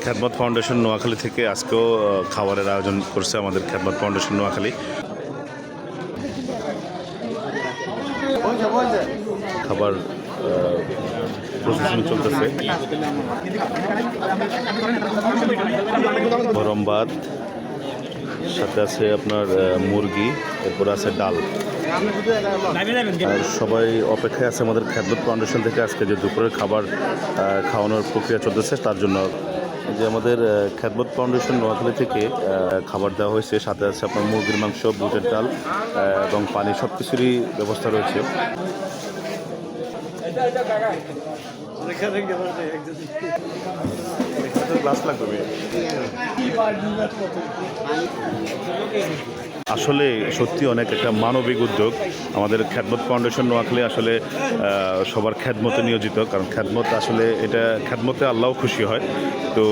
খ্যাতমত foundation Noakhali থেকে আজকেও খাবারের আয়োজন করছে আমাদের খ্যাতমত ফাউন্ডেশন নোয়াখালী। খাবার প্রসেসিং চলতেছে। গরম ভাত, সাথে আছে আপনার মুরগি, এরপরে আছে ডাল। আর সবাই অপেক্ষায় আছে আমাদের খ্যাতমত ফাউন্ডেশন থেকে আজকে যে দুপুরের খাবার খাওয়ানোর প্রক্রিয়া চলতেছে তার জন্য। যে আমাদের খ্যাতমত ফাউন্ডেশন নোয়াখালী থেকে খাবার দেওয়া হয়েছে, সাথে আছে আপনার মুরগির মাংস, বুটের ডাল এবং পানি, সব কিছুরই ব্যবস্থা রয়েছে। আসলে সত্যি অনেক একটা মানবিক উদ্যোগ আমাদের খ্যাতমত ফাউন্ডেশন নোয়াখালী। আসলে সবার খ্যাতমতে নিয়োজিত, কারণ খ্যাতমত আসলে এটা খ্যাতমতে আল্লাহ খুশি হয়। তো